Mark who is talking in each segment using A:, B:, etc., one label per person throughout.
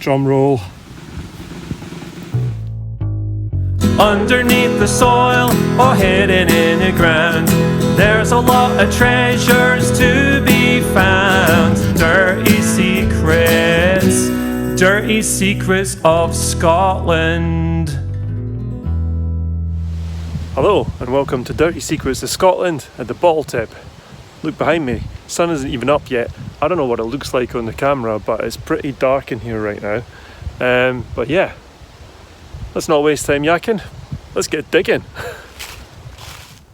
A: Drum roll.
B: Underneath the soil or hidden in the ground, there's a lot of treasures to be found. Dirty secrets of Scotland.
A: Hello and welcome to Dirty Secrets of Scotland at the Bottle Tip. Look behind me, sun isn't even up yet. I don't know what it looks like on the camera, but it's pretty dark in here right now. But yeah, let's not waste time yakking, let's get digging.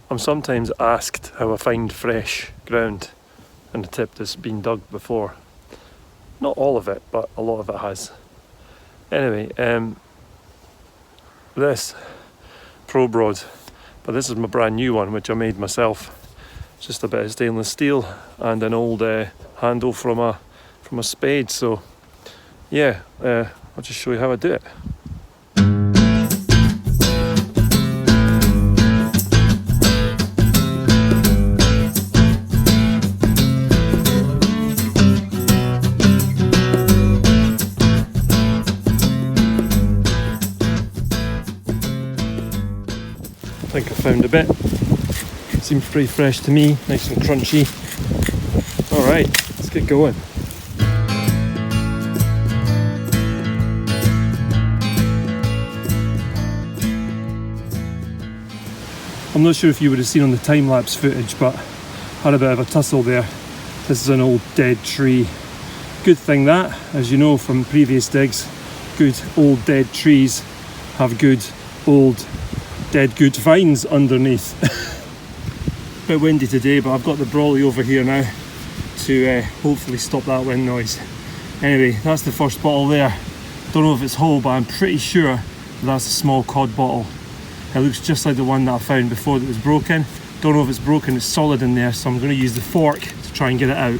A: I'm sometimes asked how I find fresh ground in a tip that's been dug before. Not all of it, but a lot of it has. Anyway, this Pro Broad, but this is my brand new one which I made myself. Just a bit of stainless steel and an old handle from a spade. So yeah, I'll just show you how I do it. I think I found a bit. Seems pretty fresh to me, nice and crunchy. Alright, let's get going. I'm not sure if you would have seen on the time-lapse footage, but had a bit of a tussle there. This is an old dead tree. Good thing that, as you know from previous digs, good old dead trees have good old dead good vines underneath. Bit windy today, but I've got the brolly over here now to hopefully stop that wind noise. Anyway, that's the first bottle there. Don't know if it's whole, but I'm pretty sure that's a small cod bottle. It looks just like the one that I found before that was broken. Don't know if it's broken, it's solid in there, so I'm going to use the fork to try and get it out.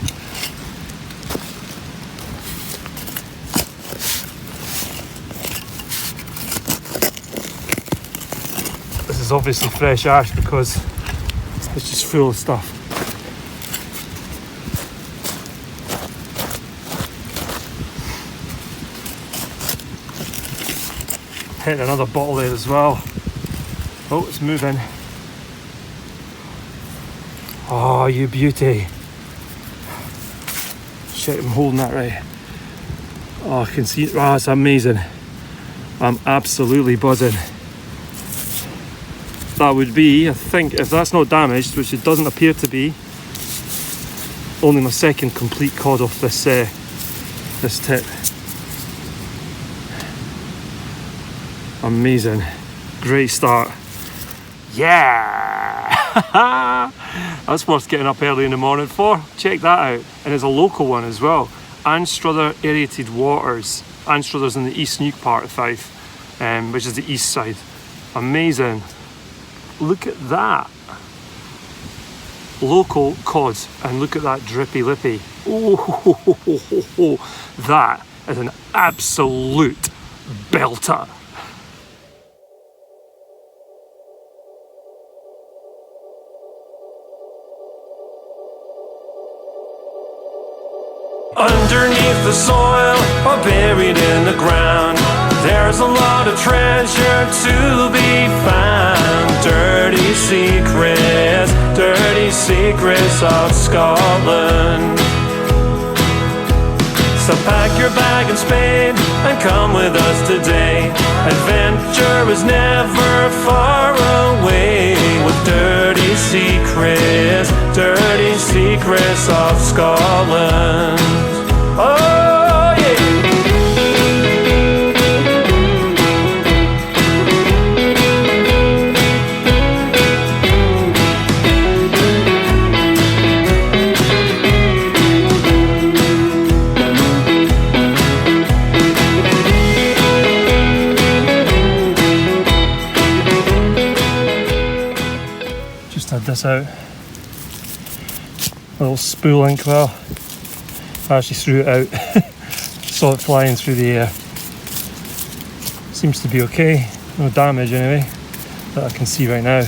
A: This is obviously fresh ash because it's just full of stuff. Hit another bottle there as well. Oh, it's moving. Oh, you beauty. Shit, I'm holding that right. Oh, I can see it. Oh, it's amazing. I'm absolutely buzzing. That would be, I think, if that's not damaged, which it doesn't appear to be, only my second complete cod off this tip. Amazing. Great start. Yeah! That's worth getting up early in the morning for. Check that out. And it's a local one as well. Anstruther Aerated Waters. Anstruther's in the East Neuk part of Fife, which is the east side. Amazing. Look at that. Local cod, and look at that drippy lippy. Oh, that is an absolute belter.
B: Underneath the soil or buried in the ground, there's a lot of treasure to be found. Dirty secrets of Scotland. So pack your bag and spade and come with us today. Adventure is never far away with dirty secrets of Scotland. Oh yeah.
A: Just had this out. A little spool inkwell. I actually threw it out. Saw it flying through the air. Seems to be okay. No damage anyway, that I can see right now.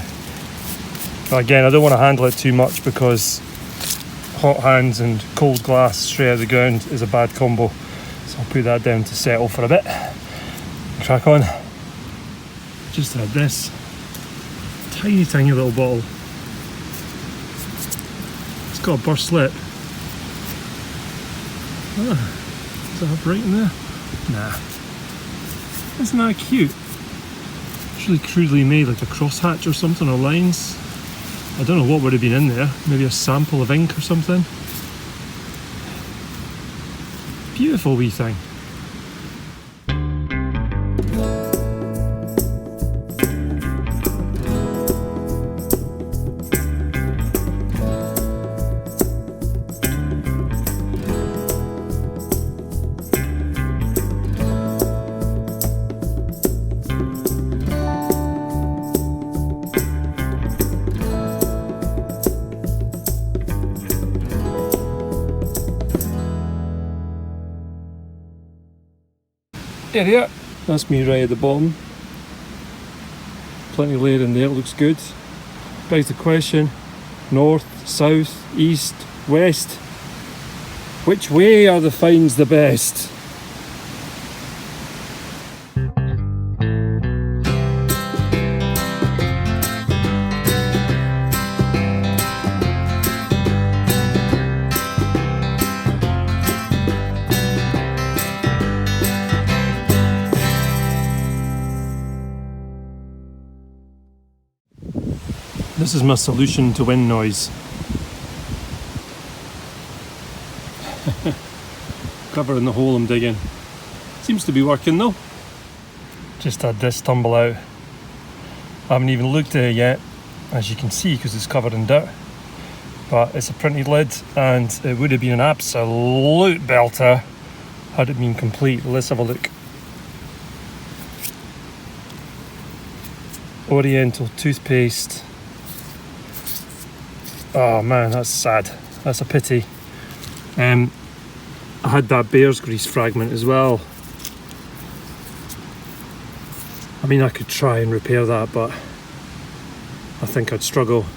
A: But again, I don't want to handle it too much because hot hands and cold glass straight out of the ground is a bad combo. So I'll put that down to settle for a bit. Crack on. Just had this tiny little bottle. It's got a burst lip. Does it have right in there? Nah. Isn't that cute? It's really crudely made, like a crosshatch or something, or lines. I don't know what would have been in there. Maybe a sample of ink or something. Beautiful wee thing. There, that's me right at the bottom. Plenty of layer in there, looks good. Begs the question, north, south, east, west. Which way are the finds the best? This is my solution to wind noise. Covering the hole I'm digging. Seems to be working though. Just had this tumble out. I haven't even looked at it yet, as you can see, because it's covered in dirt. But it's a printed lid, and it would have been an absolute belter had it been complete. Let's have a look. Oriental toothpaste. Oh man, that's sad. That's a pity. I had that bear's grease fragment as well. I mean, I could try and repair that, but I think I'd struggle.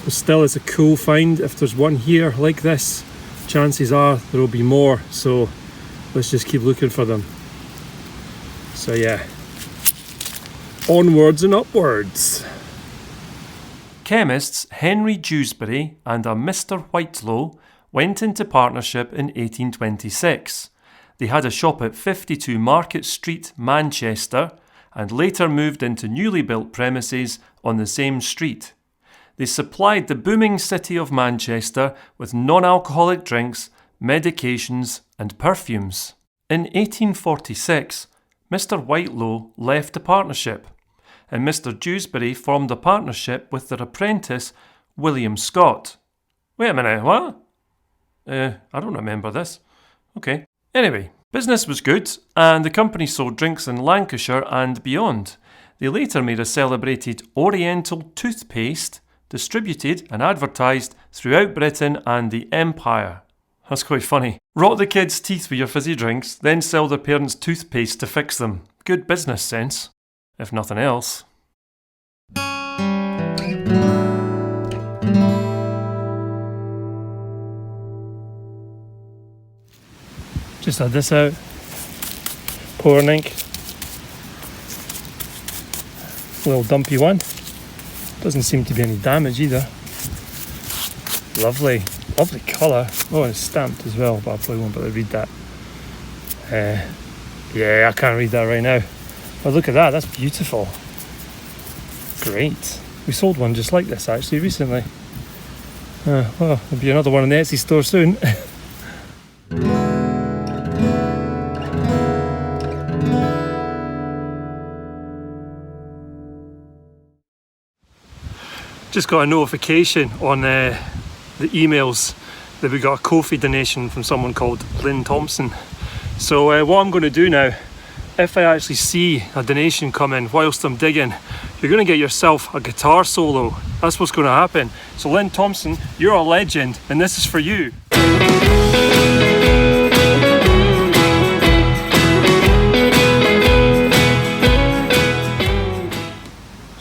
A: But still, it's a cool find. If there's one here like this, chances are there will be more. So let's just keep looking for them. So yeah, onwards and upwards.
B: Chemists Henry Dewsbury and a Mr. Whitelow went into partnership in 1826. They had a shop at 52 Market Street, Manchester, and later moved into newly built premises on the same street. They supplied the booming city of Manchester with non-alcoholic drinks, medications, and perfumes. In 1846, Mr. Whitelow left the partnership, and Mr. Dewsbury formed a partnership with their apprentice, William Scott. Wait a minute, what? I don't remember this. Okay. Anyway, business was good, and the company sold drinks in Lancashire and beyond. They later made a celebrated Oriental toothpaste, distributed and advertised throughout Britain and the Empire. That's quite funny. Rot the kids' teeth with your fizzy drinks, then sell their parents' toothpaste to fix them. Good business sense, if nothing else.
A: Just had this out. Pouring ink. Little dumpy one. Doesn't seem to be any damage either. Lovely. Lovely colour. Oh, and it's stamped as well, but I probably won't be able to read that. Yeah, I can't read that right now. But look at that, that's beautiful. Great. We sold one just like this actually recently. Well, there'll be another one in the Etsy store soon. Just got a notification on the emails that we got a Ko-fi donation from someone called Lynn Thompson. So what I'm going to do now, if I actually see a donation come in whilst I'm digging, you're going to get yourself a guitar solo. That's what's going to happen. So Lynn Thompson, you're a legend, and this is for you.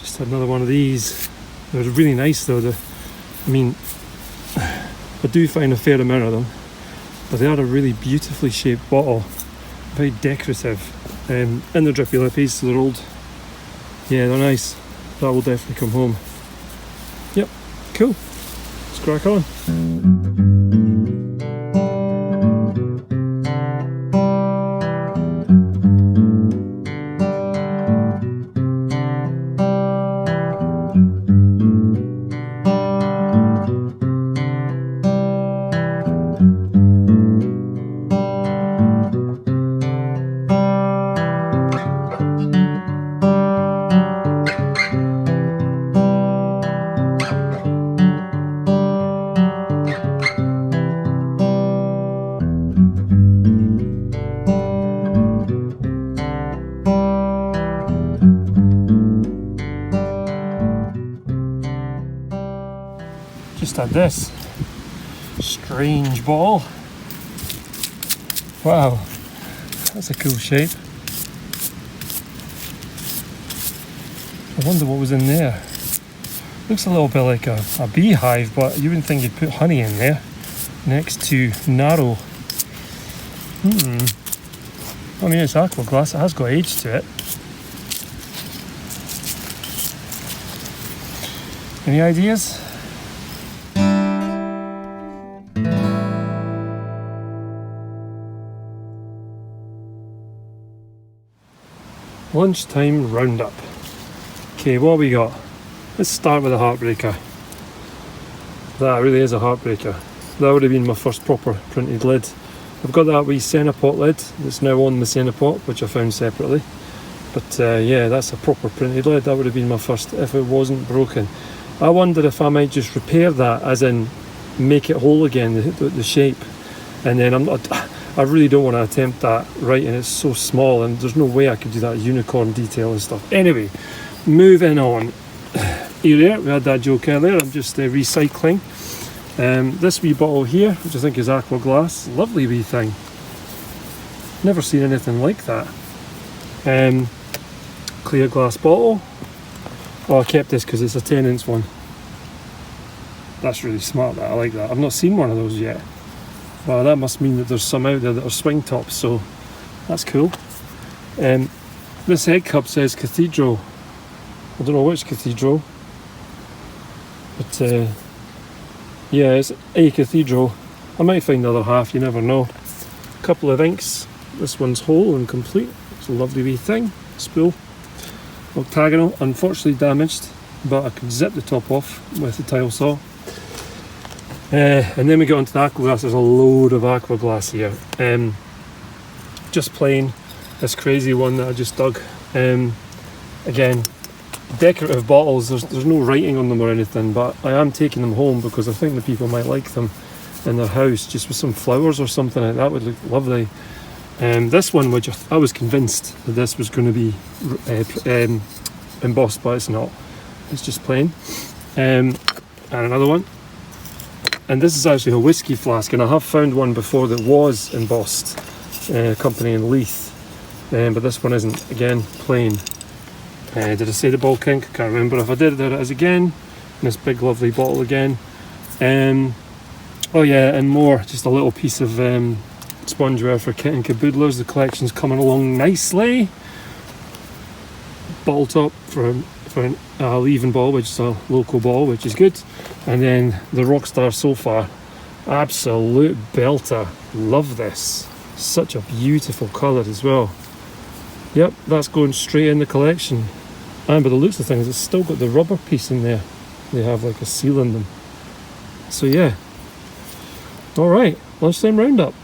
A: Just another one of these. They're really nice though. I mean, I do find a fair amount of them, but they are a really beautifully shaped bottle. very decorative. And they're drippy lippies, so they're old. Yeah, they're nice. That will definitely come home. Yep, cool. Let's crack on. Just had this strange ball. Wow, that's a cool shape. I wonder what was in there. Looks a little bit like a beehive, but you wouldn't think you'd put honey in there next to narrow. I mean, it's aqua glass, it has got age to it. Any ideas? Lunchtime roundup. Okay, what we got? Let's start with a heartbreaker. That really is a heartbreaker. That would have been my first proper printed lid. I've got that wee Cenopot lid that's now on the Cenopot, which I found separately. But yeah, that's a proper printed lid. That would have been my first if it wasn't broken. I wonder if I might just repair that, as in make it whole again, the shape. And then I really don't want to attempt that, right? And it's so small, and there's no way I could do that unicorn detail and stuff. Anyway, moving on. Here, we had that joke earlier. I'm just recycling. This wee bottle here, which I think is aqua glass, lovely wee thing. Never seen anything like that. Clear glass bottle. Oh, I kept this because it's a 10-inch one. That's really smart, that. I like that. I've not seen one of those yet. Well, that must mean that there's some out there that are swing tops, so that's cool. This egg cup says Cathedral. I don't know which cathedral, but yeah, it's a cathedral. I might find the other half, you never know. A couple of inks. This one's whole and complete. It's a lovely wee thing. Spool. Octagonal, unfortunately damaged, but I could zip the top off with the tile saw. And then we get onto the aqua glass. There's a load of aqua glass here. Just plain, this crazy one that I just dug. Again, decorative bottles, there's no writing on them or anything, but I am taking them home because I think the people might like them in their house, just with some flowers or something like that would look lovely. This one, which I was convinced that this was going to be embossed, but it's not. It's just plain. And another one. And this is actually a whiskey flask, and I have found one before that was embossed, company in Leith, but this one isn't. Again, plain. Did I say the bulk ink? I can't remember. If I did, there it is again. And this big lovely bottle again. Oh yeah, and more. Just a little piece of spongeware for kit and caboodlers. The collection's coming along nicely. Bottle top for a leaving ball, which is a local ball, which is good. And then the Rockstar Sofa, absolute belter. Love this. Such a beautiful colour as well. Yep, that's going straight in the collection. And by the looks of things, it's still got the rubber piece in there. They have like a seal in them. So yeah. Alright, lunchtime roundup.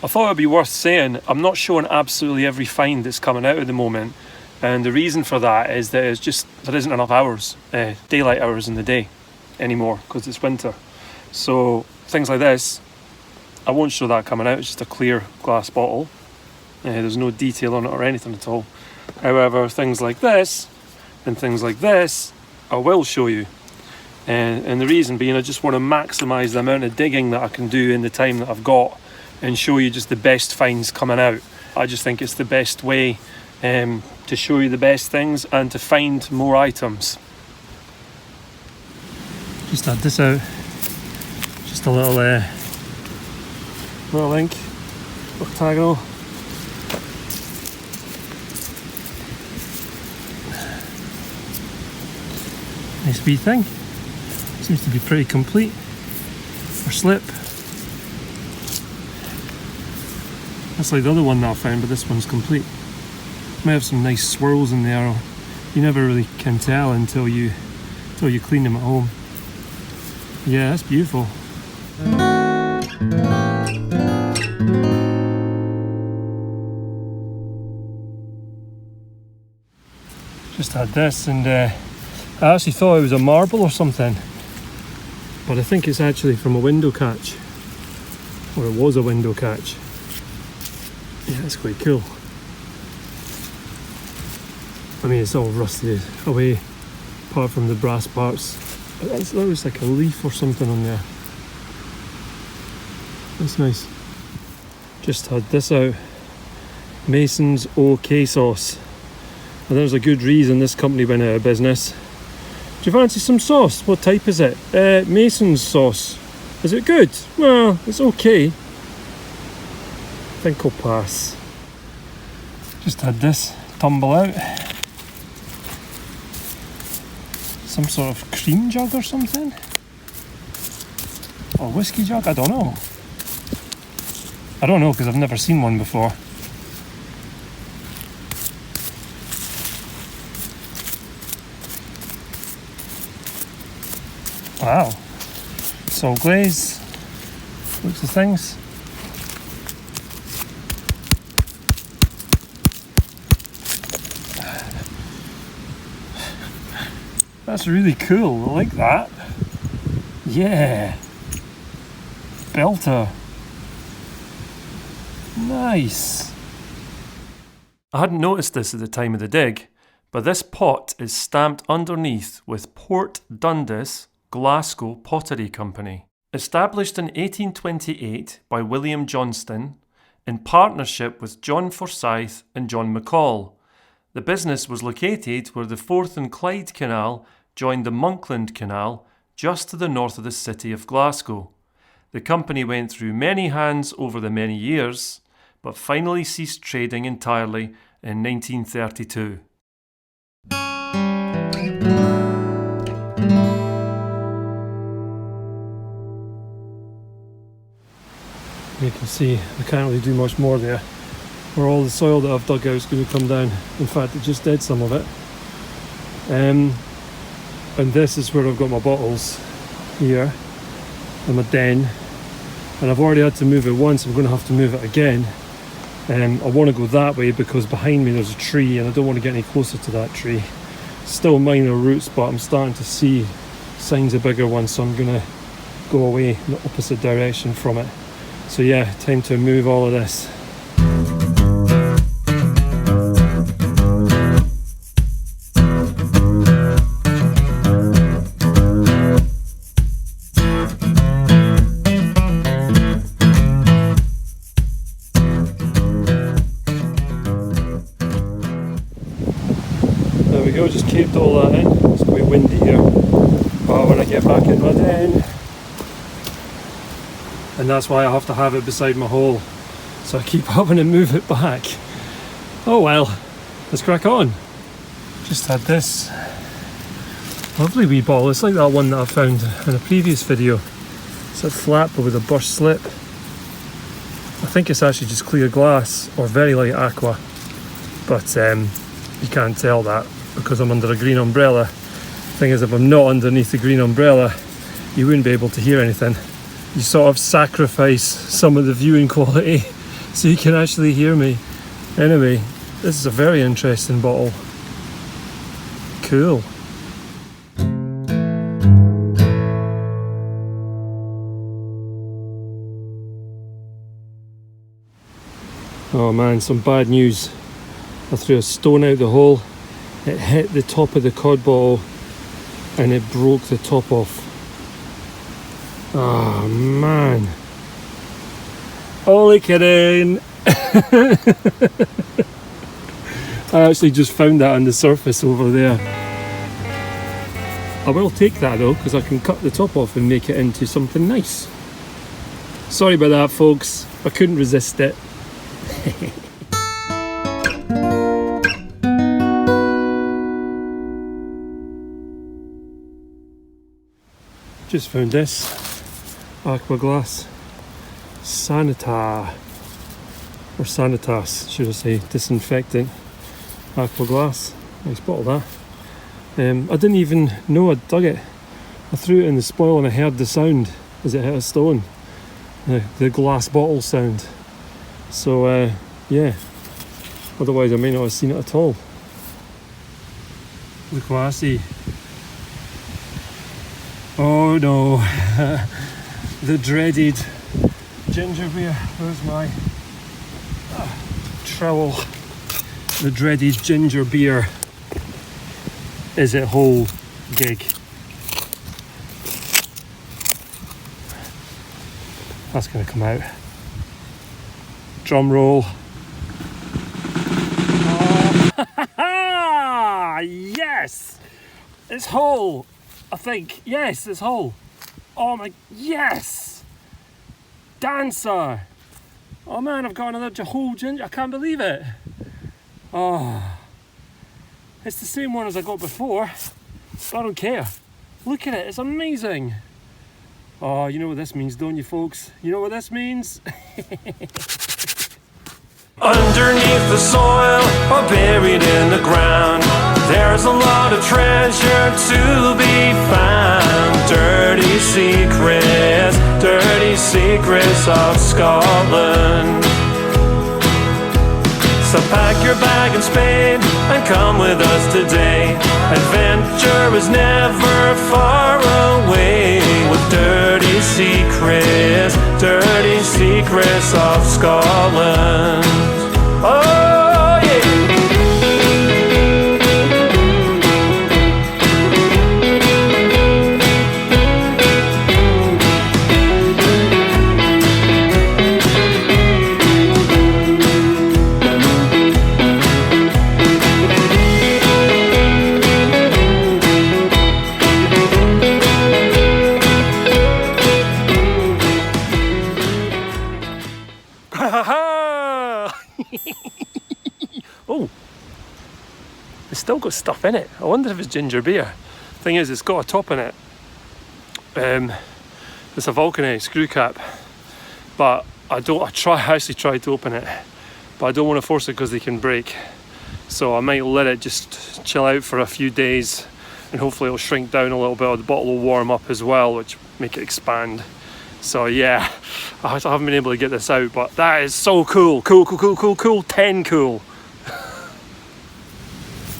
A: I thought it would be worth saying, I'm not showing absolutely every find that's coming out at the moment. And the reason for that is that it's just, there isn't enough hours, daylight hours in the day anymore, because it's winter. So things like this, I won't show that coming out. It's just a clear glass bottle. There's no detail on it or anything at all. However, things like this and things like this, I will show you. And the reason being, I just want to maximise the amount of digging that I can do in the time that I've got and show you just the best finds coming out. I just think it's the best way to show you the best things and to find more items. Just add this out. Just a little ink, octagonal. Nice wee thing. Seems to be pretty complete for slip. That's like the other one that I found, but this one's complete. Might have some nice swirls in there. You never really can tell until you clean them at home. Yeah, that's beautiful. Just had this, and I actually thought it was a marble or something, but I think it's actually from a window catch, or it was a window catch. Yeah, that's quite cool. I mean, it's all rusted away apart from the brass parts. It looks like a leaf or something on there. That's nice. Just had this out. Mason's OK sauce. And there's a good reason this company went out of business. Do you fancy some sauce? What type is it? Mason's sauce. Is it good? Well, it's okay. I think I'll pass. Just had this tumble out. Some sort of cream jug or something? Or whiskey jug? I don't know. I don't know because I've never seen one before. Wow. Salt glaze. Looks of things. That's really cool. I like that. Yeah. Belter. Nice.
B: I hadn't noticed this at the time of the dig, but this pot is stamped underneath with Port Dundas, Glasgow Pottery Company. Established in 1828 by William Johnston, in partnership with John Forsyth and John McCall. The business was located where the Forth and Clyde Canal joined the Monkland Canal just to the north of the city of Glasgow. The company went through many hands over the many years, but finally ceased trading entirely in 1932.
A: You can see I can't really do much more there, where all the soil that I've dug out is going to come down. In fact, it just did some of it. And this is where I've got my bottles here in my den, and I've already had to move it once. I'm going to have to move it again. I want to go that way because behind me there's a tree and I don't want to get any closer to that tree. Still minor roots, but I'm starting to see signs of bigger ones, so I'm going to go away in the opposite direction from it. So yeah, time to move all of this. There we go, just caved all that in. It's quite windy here. But when I get back in my den, and that's why I have to have it beside my hole, so I keep having to move it back. Oh well, let's crack on. Just had this lovely wee bottle. It's like that one that I found in a previous video. It's a flat but with a burst slip. I think it's actually just clear glass or very light aqua, but you can't tell that because I'm under a green umbrella. Thing is, if I'm not underneath the green umbrella, you wouldn't be able to hear anything. You sort of sacrifice some of the viewing quality so you can actually hear me. Anyway, this is a very interesting bottle. Cool. Oh man, some bad news. I threw a stone out the hole, it hit the top of the cod bottle and it broke the top off. Oh man. Only kidding. I actually just found that on the surface over there. I will take that though, because I can cut the top off and make it into something nice. Sorry about that folks, I couldn't resist it. Just found this Aquaglass Sanita, or Sanitas should I say, disinfectant Aquaglass. Nice bottle that. I didn't even know I'd dug it. I threw it in the spoil and I heard the sound as it hit a stone, the glass bottle sound. So yeah, otherwise I may not have seen it at all. Look what I see. Oh no, the dreaded ginger beer. Where's my trowel? The dreaded ginger beer is at whole gig. That's going to come out. Drum roll. Oh. Yes! It's whole, I think. Yes, it's whole. Oh my, yes! Dancer! Oh man, I've got another whole ginger. I can't believe it. Oh. It's the same one as I got before, but I don't care. Look at it, it's amazing. Oh, you know what this means, don't you folks? You know what this means?
B: Underneath the soil or buried in the ground, there's a lot of treasure to be found. Dirty secrets of Scotland. So pack your bag and spade and come with us today. Adventure is never far away with dirty secrets of Scotland. Oh yeah! Oh, it's still got stuff in it. I wonder if it's ginger beer. Thing is, it's got a top in it. It's a vulcanite screw cap, but I actually tried to open it, but I don't want to force it because they can break. So I might let it just chill out for a few days, and hopefully it'll shrink down a little bit. The bottle will warm up as well, which make it expand. So yeah, I haven't been able to get this out, but that is so cool. Cool, 10 cool.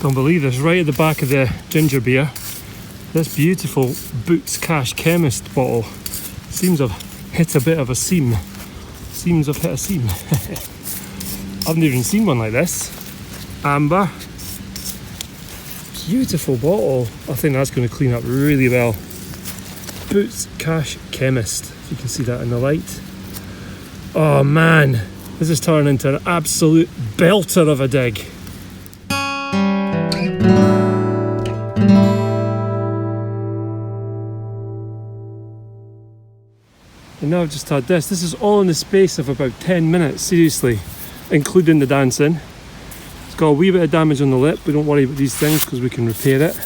B: Don't believe this, right at the back of the ginger beer, this beautiful Boots Cash Chemist bottle seems to have hit a bit of a seam. I haven't even seen one like this. Amber. Beautiful bottle. I think that's going to clean up really well. Boots Cash Chemist, if you can see that in the light. Oh man, this is turning into an absolute belter of a dig. And now I've just had this. This is all in the space of about 10 minutes, seriously, including the dancing. It's got a wee bit of damage on the lip. We don't worry about these things because we can repair it.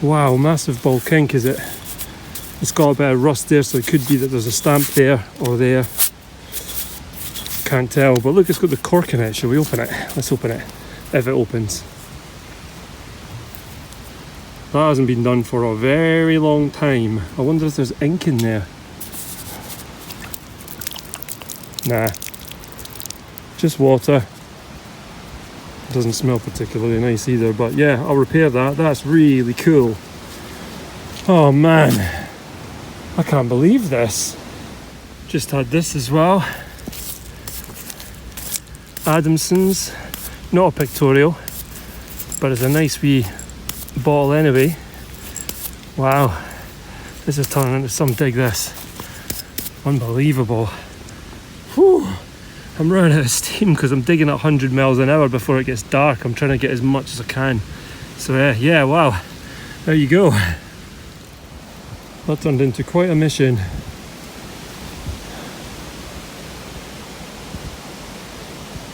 B: Wow, massive ball kink is it? It's got a bit of rust there, so it could be that there's a stamp there or there. Can't tell, but look, it's got the cork in it. Shall we open it? Let's open it, if it opens. That hasn't been done for a very long time. I wonder if there's ink in there. Nah, just water. Doesn't smell particularly nice either, but yeah, I'll repair that. That's really cool. Oh man, I can't believe this. Just had this as well. Adamson's, not a pictorial, but it's a nice wee bottle anyway. Wow, this is turning into some dig, this. Unbelievable. Whew. I'm running out of steam because I'm digging at 100 miles an hour before it gets dark. I'm trying to get as much as I can. So yeah, wow, there you go. That turned into quite a mission.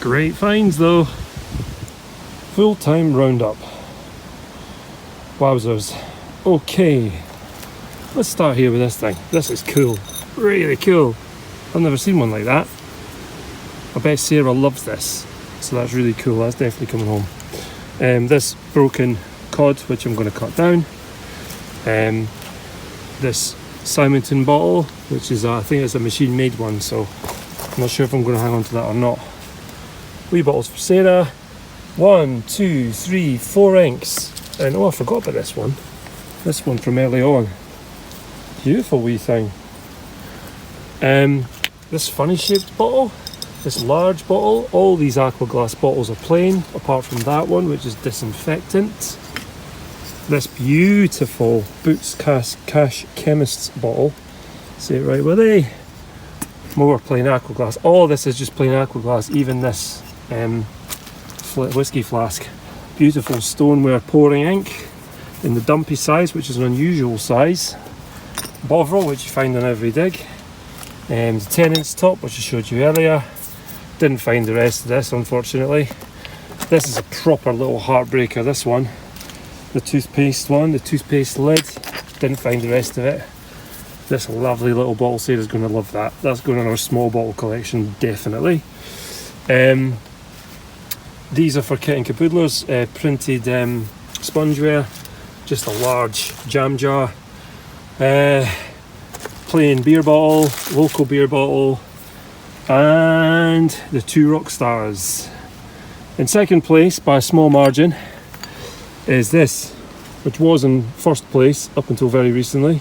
B: Great finds though. Full-time roundup. Wowzers. Okay,
A: let's start here with this thing. This is cool, really cool. I've never seen one like that. I bet Sarah loves this, so that's really cool. That's definitely coming home. This broken cod, which I'm going to cut down. This Simonton bottle, which is I think it's a machine made one, so I'm not sure if I'm going to hang on to that or not. Wee bottles for Sarah. 1, 2, 3, 4 inks. And oh, I forgot about this one. This one from early on. Beautiful wee thing. This funny shaped bottle. This large bottle. All these Aquaglass bottles are plain, apart from that one, which is disinfectant. This beautiful Boots Cash Chemist's bottle. See it right with they. More plain Aquaglass. All this is just plain Aquaglass. Even this whiskey flask. Beautiful stoneware pouring ink in the dumpy size, which is an unusual size. Bovril, which you find on every dig. The 10-inch top, which I showed you earlier. Didn't find the rest of this, unfortunately. This is a proper little heartbreaker, this one. The toothpaste one, the toothpaste lid. Didn't find the rest of it. This lovely little bottle, Sarah's going to love that. That's going in our small bottle collection, definitely. These are for Kit and Caboodlers, printed spongeware. Just a large jam jar. Plain beer bottle, local beer bottle, and the 2 rock stars. In second place, by a small margin, is this, which was in first place up until very recently.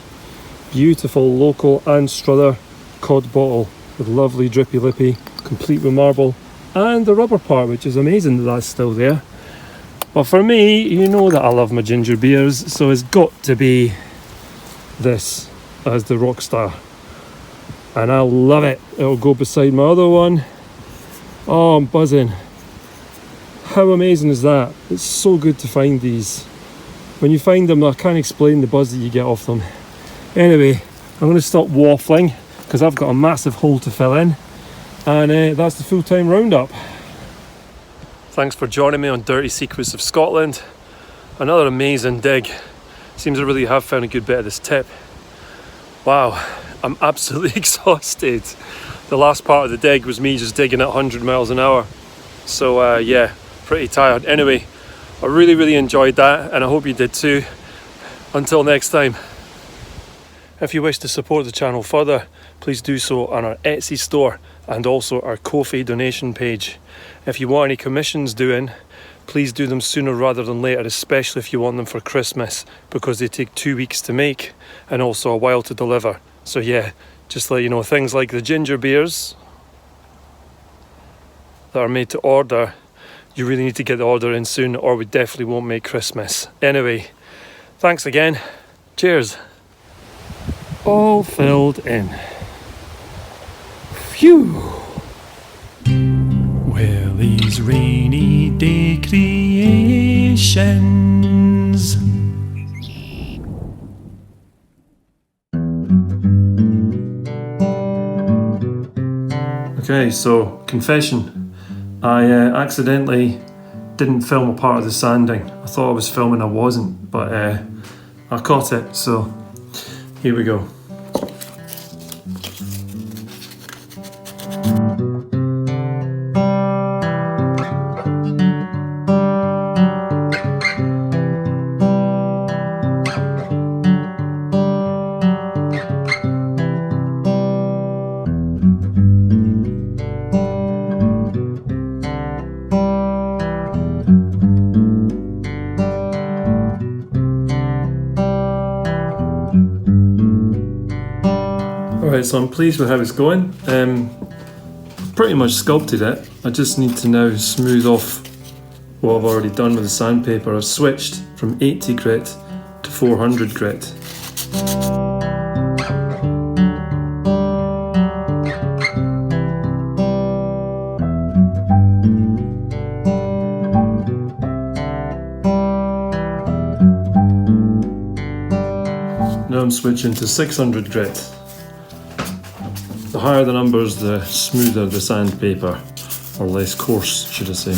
A: Beautiful local Anne Struther cod bottle with lovely drippy lippy, complete with marble, and the rubber part, which is amazing that that's still there. But for me, you know that I love my ginger beers, so it's got to be this as the Rockstar, and I love it. It'll go beside my other one. Oh, I'm buzzing. How amazing is that? It's so good to find these. When you find them, I can't explain the buzz that you get off them. Anyway, I'm going to stop waffling because I've got a massive hole to fill in, and that's the full-time roundup. Thanks for joining me on Dirty Secrets of Scotland. Another amazing dig. Seems I really have found a good bit of this tip. Wow, I'm absolutely exhausted. The last part of the dig was me just digging at 100 miles an hour. So yeah, pretty tired. Anyway, I really enjoyed that, and I hope you did too. Until next time. If you wish to support the channel further, please do so on our Etsy store and also our Ko-fi donation page. If you want any commissions doing, please do them sooner rather than later, especially if you want them for Christmas, because they take 2 weeks to make and also a while to deliver. So yeah, just let you know, things like the ginger beers that are made to order, you really need to get the order in soon or we definitely won't make Christmas. Anyway, thanks again. Cheers. All filled in. Phew. Well, these rainy day creations. Okay, so confession. I accidentally didn't film a part of the sanding. I thought I was filming, I wasn't, but I caught it, so here we go. Alright, so I'm pleased with how it's going. Pretty much sculpted it. I just need to now smooth off what I've already done with the sandpaper. I've switched from 80 grit to 400 grit. Now I'm switching to 600 grit. The higher the numbers, the smoother the sandpaper, or less coarse, should I say.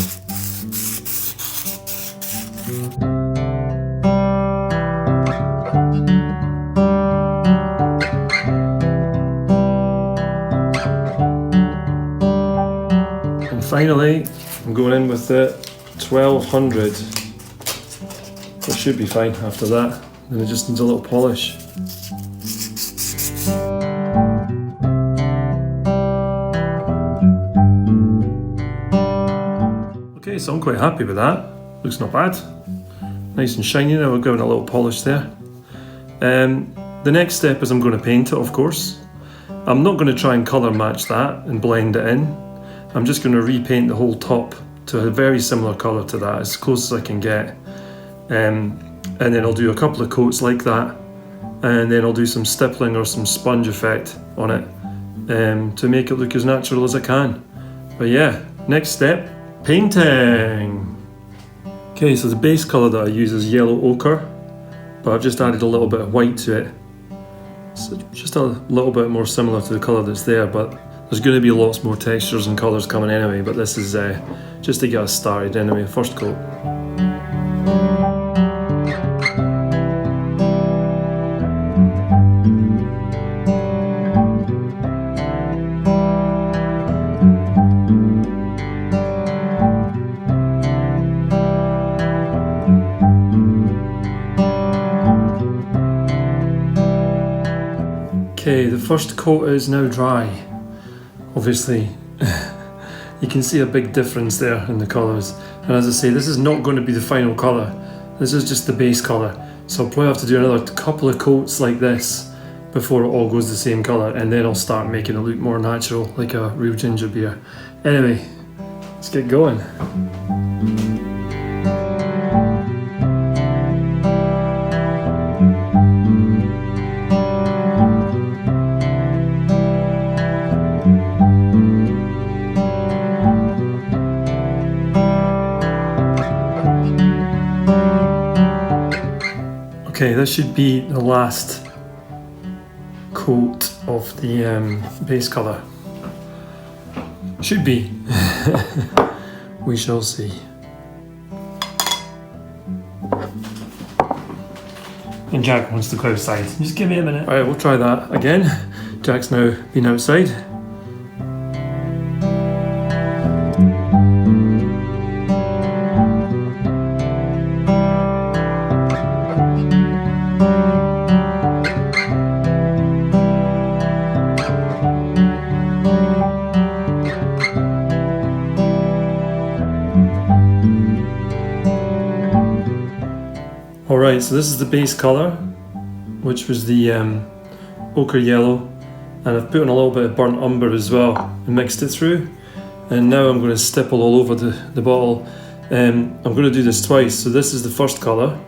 A: finally, I'm going in with the 1200, which should be fine after that. Then it just needs a little polish. Okay, so I'm quite happy with that. Looks not bad. Nice and shiny now, we're giving a little polish there. The next step is I'm going to paint it, of course. I'm not going to try and colour match that and blend it in. I'm just going to repaint the whole top to a very similar colour to that, as close as I can get. And then I'll do a couple of coats like that, and then I'll do some stippling or some sponge effect on it to make it look as natural as I can. But yeah, next step, painting. Okay, so the base colour that I use is yellow ochre, but I've just added a little bit of white to it. So just a little bit more similar to the colour that's there, but there's going to be lots more textures and colours coming anyway, but this is just to get us started anyway, first coat. Okay, the first coat is now dry. Obviously, you can see a big difference there in the colours. And as I say, this is not going to be the final colour. This is just the base colour. So I'll probably have to do another couple of coats like this before it all goes the same colour, and then I'll start making it look more natural, like a real ginger beer. Anyway, let's get going. Okay, this should be the last coat of the base colour. Should be. We shall see. And Jack wants to go outside. Just give me a minute. Alright, we'll try that again. Jack's now been outside. Alright, so this is the base colour, which was the ochre yellow, and I've put on a little bit of burnt umber as well and mixed it through, and now I'm going to stipple all over the bottle. I'm going to do this twice, so this is the first colour.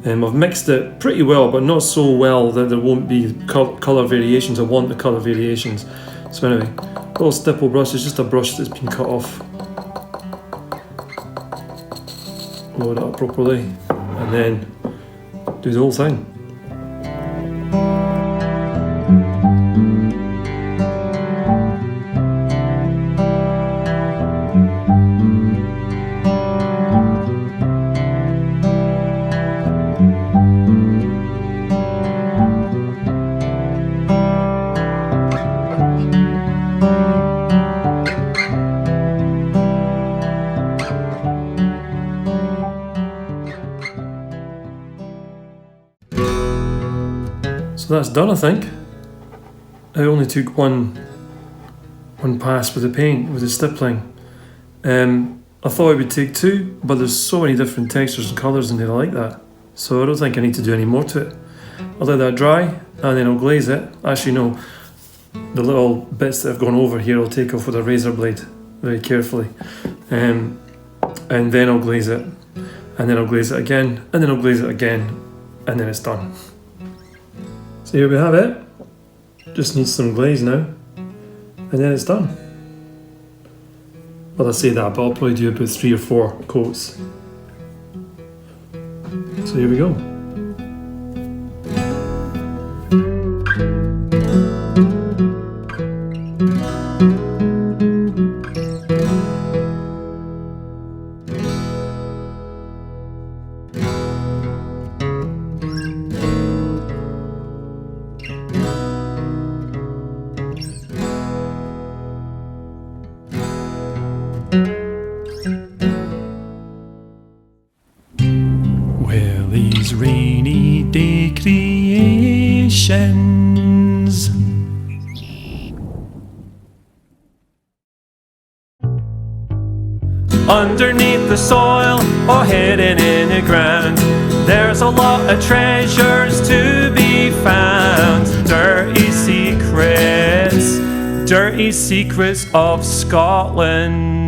A: I've mixed it pretty well, but not so well that there won't be colour variations. I want the colour variations. So anyway, little stipple brush is just a brush that's been cut off. Load it up properly, and then do the whole thing. So that's done, I think. I only took one pass with the paint, with the stippling. I thought it would take two, but there's so many different textures and colours in there like that. So I don't think I need to do any more to it. I'll let that dry, and then I'll glaze it. Actually no, the little bits that have gone over here I'll take off with a razor blade, very carefully. And then I'll glaze it. And then I'll glaze it again, and then I'll glaze it again, and then it's done. So here we have it. Just needs some glaze now, and then it's done. Well, I say that, but I'll probably do about 3 or 4 coats. So here we go.
B: Willie's rainy day creations. Underneath the soil or hidden in the ground, there's a lot of treasures to be found. Dirty secrets of Scotland.